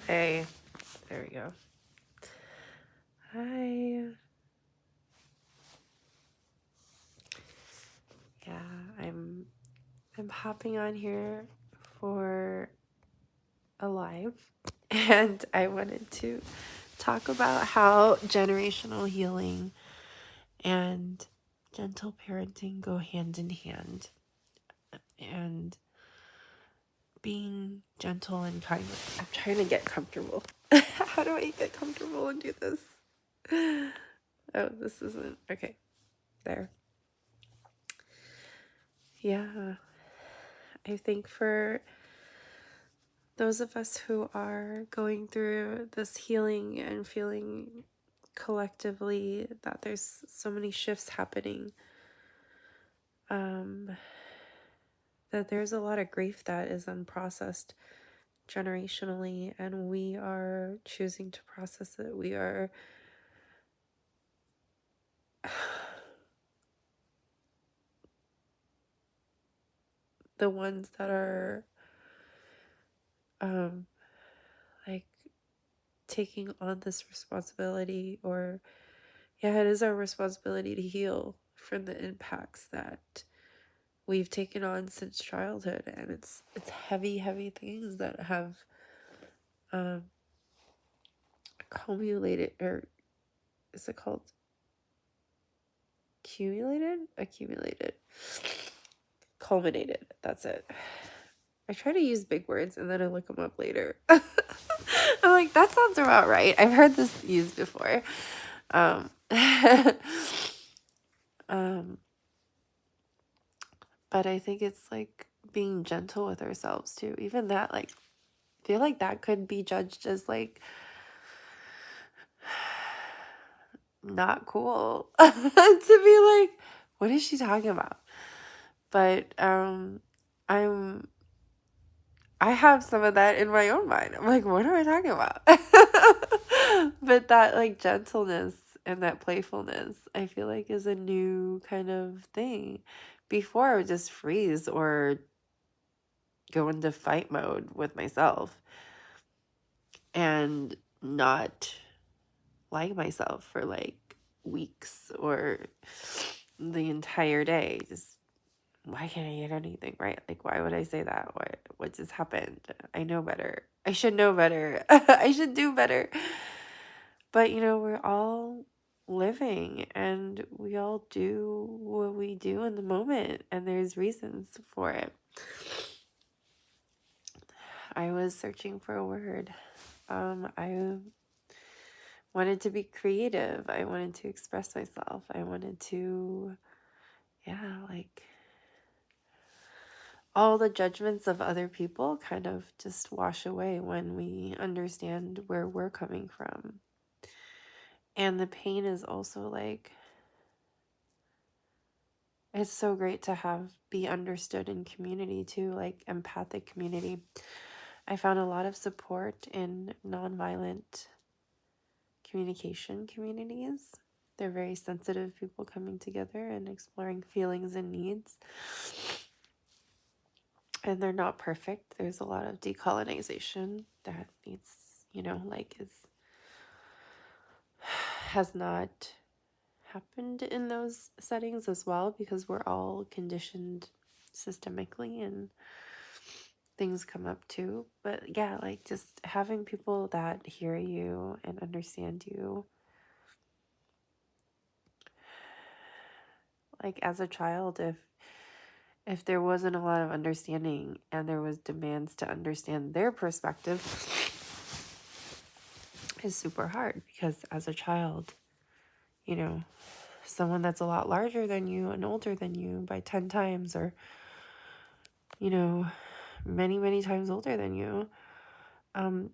Hey, there we go. Hi. Yeah, I'm hopping on here for a live, and I wanted to talk about how generational healing and gentle parenting go hand in hand, and being gentle and kind. I'm trying to get comfortable. How do I get comfortable and do this? Oh, this isn't okay. There. Yeah. I think for those of us who are going through this healing and feeling collectively that there's so many shifts happening, that there's a lot of grief that is unprocessed generationally, and we are choosing to process it. We are the ones that are like taking on this responsibility, or yeah, it is our responsibility to heal from the impacts that we've taken on since childhood. And it's heavy things that have accumulated, or is it called accumulated, culminated, that's it. I try to use big words and then I look them up later. I'm like, that sounds about right. I've heard this used before. But I think it's like being gentle with ourselves too. Even that, like, I feel like that could be judged as like not cool to be like, what is she talking about? But I have some of that in my own mind. I'm like, what am I talking about? But that like gentleness and that playfulness, I feel like, is a new kind of thing. Before, I would just freeze or go into fight mode with myself and not like myself for like weeks or the entire day. Just, why can't I get anything right? Like, why would I say that? What just happened? I know better. I should know better. I should do better. But we're all living, and we all do what we do in the moment, and there's reasons for it. I was searching for a word. I wanted to be creative. I wanted to express myself. I wanted to, like, all the judgments of other people kind of just wash away when we understand where we're coming from. And the pain is also like, it's so great to be understood in community too, like empathic community. I found a lot of support in nonviolent communication communities. They're very sensitive people coming together and exploring feelings and needs. And they're not perfect. There's a lot of decolonization that needs, has not happened in those settings as well, because we're all conditioned systemically and things come up too. But yeah, like just having people that hear you and understand you. Like as a child, if there wasn't a lot of understanding and there was demands to understand their perspective, is super hard, because as a child, someone that's a lot larger than you and older than you by 10 times, or many times older than you,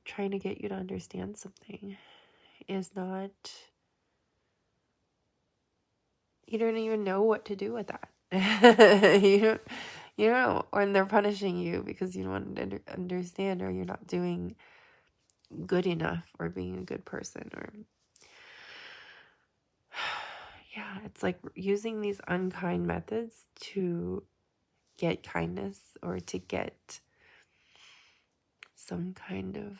trying to get you to understand something is not, you don't even know what to do with that. you know, when they're punishing you because you don't understand, or you're not doing good enough, or being a good person, or yeah, it's like using these unkind methods to get kindness, or to get some kind of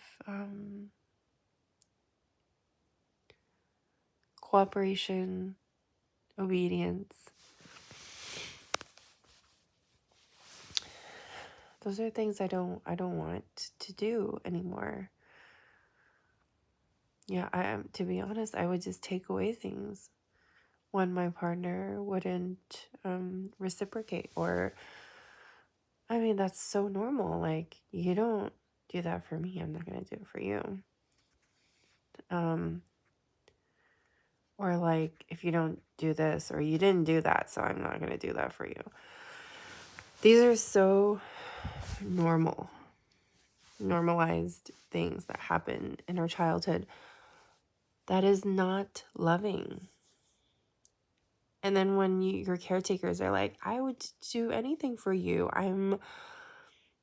cooperation, obedience. Those are things I don't want to do anymore. Yeah, to be honest, I would just take away things when my partner wouldn't reciprocate. Or, I mean, that's so normal. Like, you don't do that for me, I'm not going to do it for you. Or like, if you don't do this, or you didn't do that, so I'm not going to do that for you. These are so normalized things that happen in our childhood. That is not loving. And then when your caretakers are like, I would do anything for you, I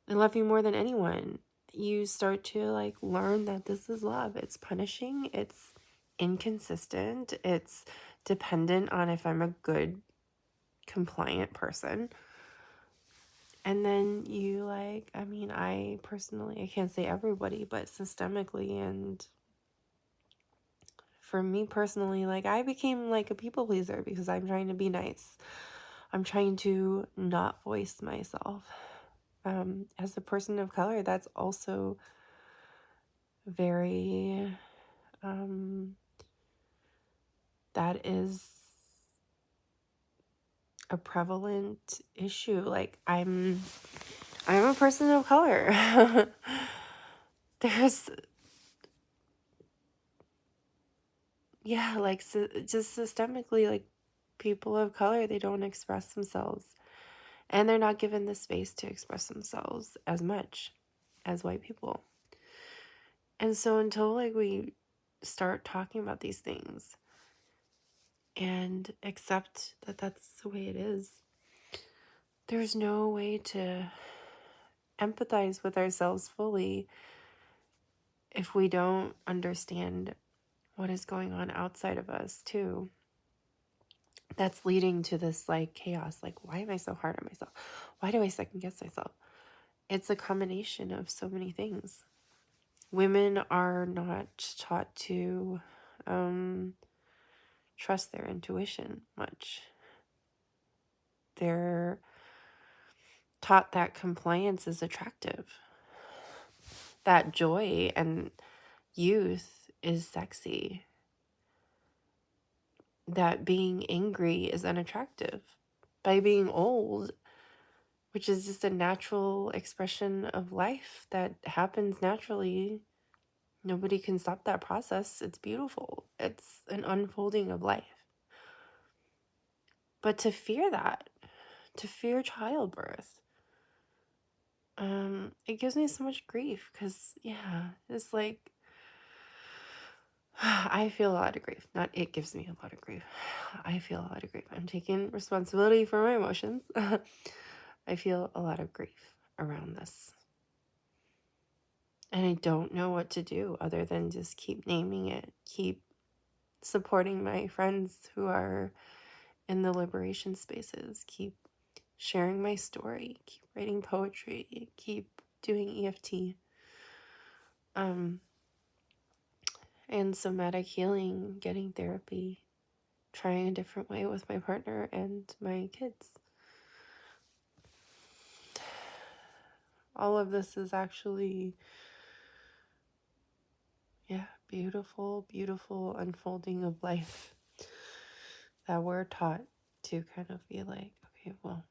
love you more than anyone, you start to like learn that this is love. It's punishing, it's inconsistent, it's dependent on if I'm a good, compliant person. And then you like, I mean, I can't say everybody, but systemically and for me personally, like I became like a people pleaser because I'm trying to be nice. I'm trying to not voice myself. As a person of color, that's also very, that is a prevalent issue. Like I'm a person of color. There's, yeah, like just systemically, like people of color, they don't express themselves. And they're not given the space to express themselves as much as white people. And so until like we start talking about these things and accept that that's the way it is, there's no way to empathize with ourselves fully if we don't understand what is going on outside of us too. That's leading to this like chaos. Like, why am I so hard on myself? Why do I second guess myself? It's a combination of so many things. Women are not taught to trust their intuition much. They're taught that compliance is attractive, that joy and youth is sexy, that being angry is unattractive. By being old, which is just a natural expression of life that happens naturally, nobody can stop that process. It's beautiful. It's an unfolding of life. But to fear that, to fear childbirth, it gives me so much grief because, yeah, it's like, I feel a lot of grief. Not it gives me a lot of grief. I feel a lot of grief. I'm taking responsibility for my emotions. I feel a lot of grief around this. And I don't know what to do other than just keep naming it, keep supporting my friends who are in the liberation spaces, keep sharing my story, keep writing poetry, keep doing EFT. And somatic healing, getting therapy, trying a different way with my partner and my kids. All of this is actually, yeah, beautiful, beautiful unfolding of life that we're taught to kind of be like, okay, well,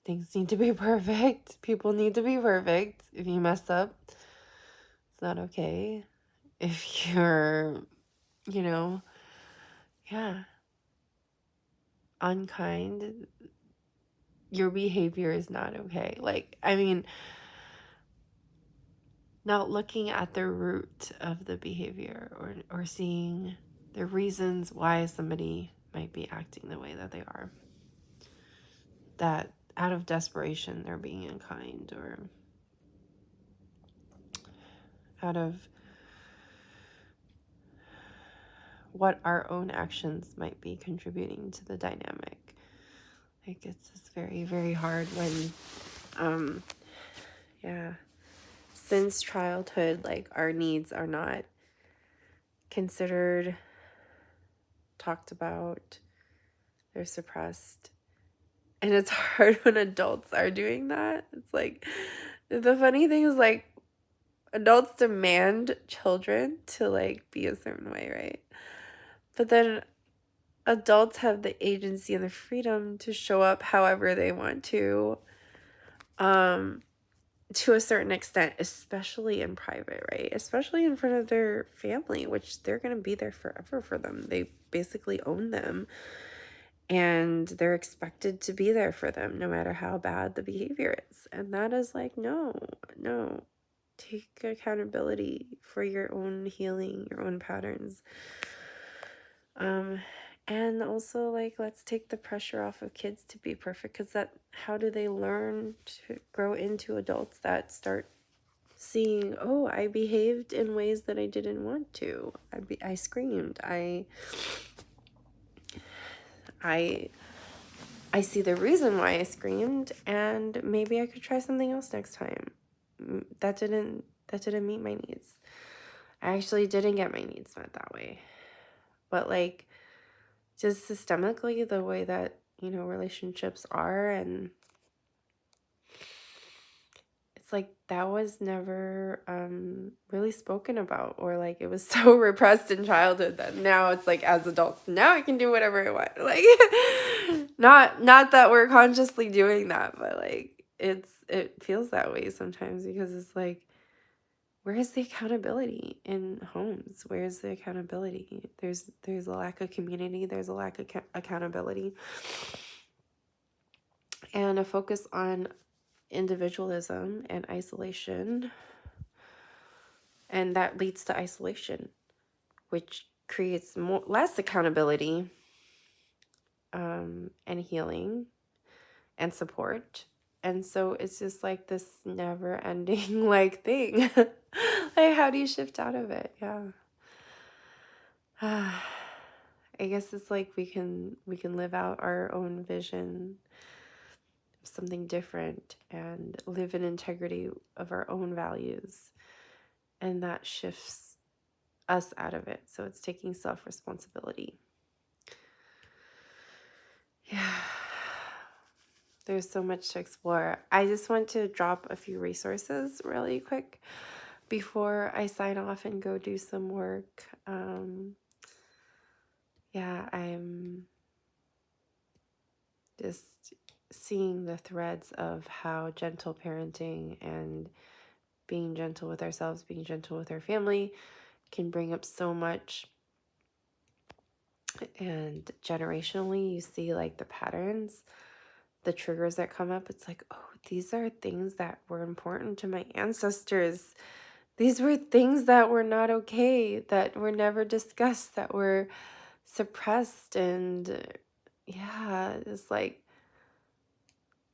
things need to be perfect. People need to be perfect. If you mess up, it's not okay. If you're, yeah, unkind, your behavior is not okay. Like, I mean, not looking at the root of the behavior or seeing the reasons why somebody might be acting the way that they are. That out of desperation, they're being unkind, or out of what our own actions might be contributing to the dynamic. Like, it's just very, very hard when, since childhood, like, our needs are not considered, talked about, they're suppressed. And it's hard when adults are doing that. It's like, the funny thing is, like, adults demand children to, like, be a certain way, right? But then adults have the agency and the freedom to show up however they want to a certain extent, especially in private, right? Especially in front of their family, which they're going to be there forever for them. They basically own them, and they're expected to be there for them no matter how bad the behavior is. And that is like, no. Take accountability for your own healing, your own patterns. And also, like, let's take the pressure off of kids to be perfect, because how do they learn to grow into adults that start seeing, oh, I behaved in ways that I didn't want to. I screamed. I see the reason why I screamed, and maybe I could try something else next time. That didn't meet my needs. I actually didn't get my needs met that way. But, like, just systemically, the way that, relationships are, and it's like that was never really spoken about, or like it was so repressed in childhood that now it's like, as adults, now I can do whatever I want. Like, not that we're consciously doing that, but like it feels that way sometimes, because it's like, where's the accountability in homes? Where's the accountability? There's a lack of community. There's a lack of accountability, and a focus on individualism and isolation. And that leads to isolation, which creates less accountability, and healing and support. And so it's just like this never ending like thing. Like, how do you shift out of it? Yeah. I guess it's like we can live out our own vision of something different and live in integrity of our own values. And that shifts us out of it. So it's taking self-responsibility. Yeah. There's so much to explore. I just want to drop a few resources really quick before I sign off and go do some work. I'm just seeing the threads of how gentle parenting and being gentle with ourselves, being gentle with our family can bring up so much. And generationally, you see like the patterns, the triggers that come up. It's like, oh, these are things that were important to my ancestors. These were things that were not okay, that were never discussed, that were suppressed. And it's like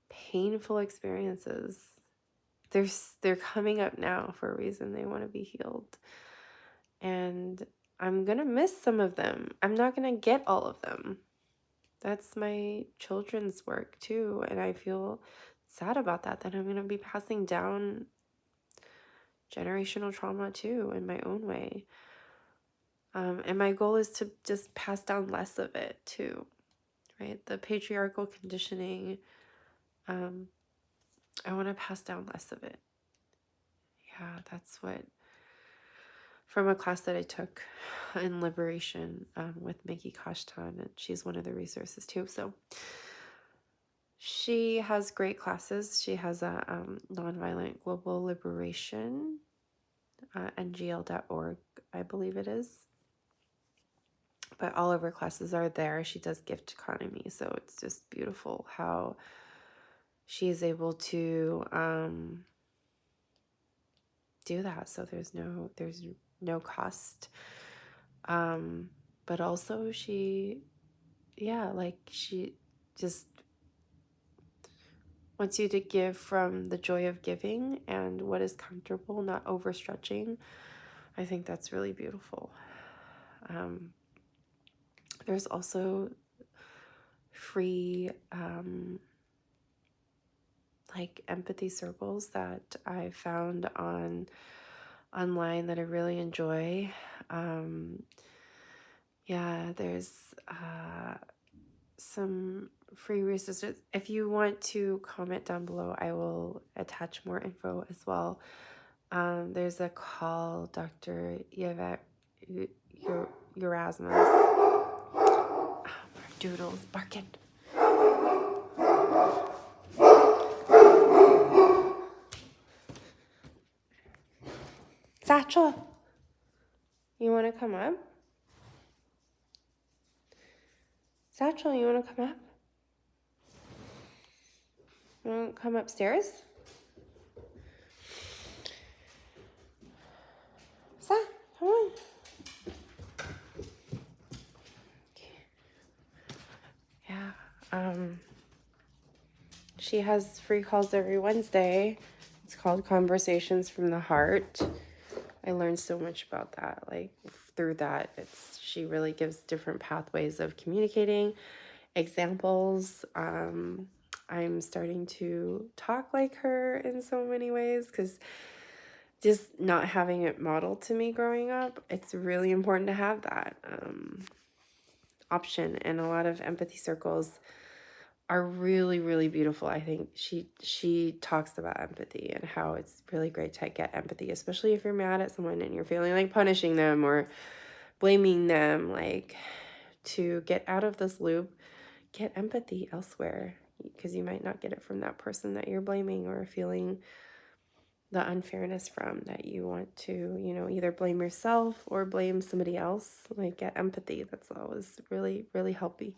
painful experiences. They're coming up now for a reason. They want to be healed. And I'm going to miss some of them. I'm not going to get all of them. That's my children's work too. And I feel sad about that I'm going to be passing down generational trauma too in my own way. And my goal is to just pass down less of it too, right? The patriarchal conditioning, I want to pass down less of it. Yeah, that's what, from a class that I took in liberation with Mickey Kashtan, and she's one of the resources too. So she has great classes. She has a Nonviolent Global Liberation, ngl.org, I believe it is. But all of her classes are there. She does gift economy, so it's just beautiful how she is able to do that. So there's no cost. But also she just wants you to give from the joy of giving and what is comfortable, not overstretching. I think that's really beautiful. There's also free like empathy circles that I found online that I really enjoy. Yeah, there's some free resources. If you want to comment down below, I will attach more info as well. There's a call, Dr. Erasmus. Oh, Doodle's barking. Satchel, you want to come up? Satchel, you want to come up? You want to come upstairs? Sat, come on. Yeah. She has free calls every Wednesday. It's called Conversations from the Heart. I learned so much about that. Like through that, she really gives different pathways of communicating, examples. I'm starting to talk like her in so many ways because just not having it modeled to me growing up, it's really important to have that option. And a lot of empathy circles are really, really beautiful. I think she talks about empathy and how it's really great to get empathy, especially if you're mad at someone and you're feeling like punishing them or blaming them. Like, to get out of this loop, get empathy elsewhere, because you might not get it from that person that you're blaming or feeling the unfairness from, that you want to, either blame yourself or blame somebody else. Like, get empathy. That's always really, really healthy.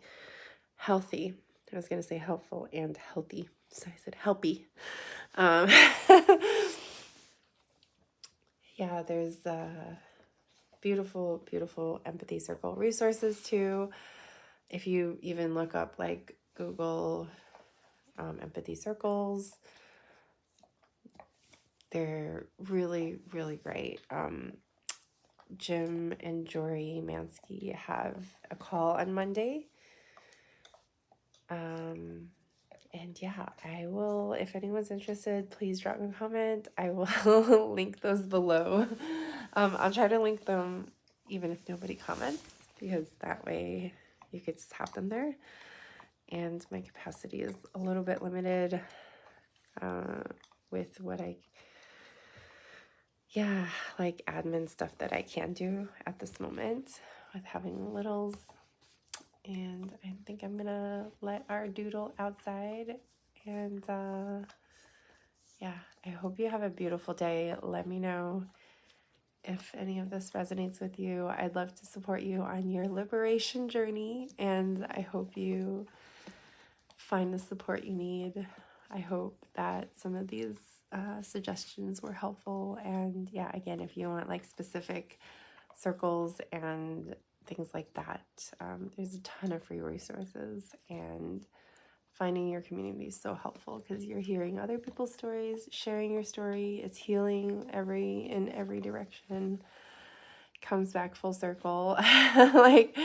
I was going to say helpful and healthy, so I said healthy. Yeah, there's beautiful, beautiful empathy circle resources too. If you even look up, like, Google empathy circles, they're really, really great. Jim and Jory Mansky have a call on Monday. And yeah, I will, if anyone's interested, please drop me a comment. I will link those below. I'll try to link them even if nobody comments, because that way you could just have them there. And my capacity is a little bit limited with what like admin stuff that I can do at this moment with having littles. And I think I'm gonna let our doodle outside. And yeah, I hope you have a beautiful day. Let me know if any of this resonates with you. I'd love to support you on your liberation journey, and I hope you find the support you need. I hope that some of these suggestions were helpful. And yeah, again, if you want like specific circles and things like that, there's a ton of free resources, and finding your community is so helpful because you're hearing other people's stories, sharing your story. It's healing in every direction. Comes back full circle. Like,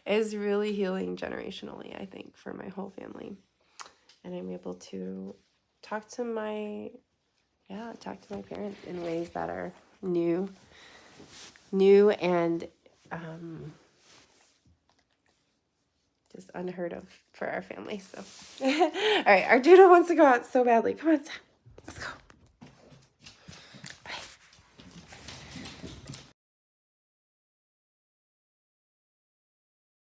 is really healing generationally, I think, for my whole family. And I'm able to talk to my parents in ways that are new and just unheard of for our family. So, all right, our doodle wants to go out so badly. Come on, Sam. Let's go.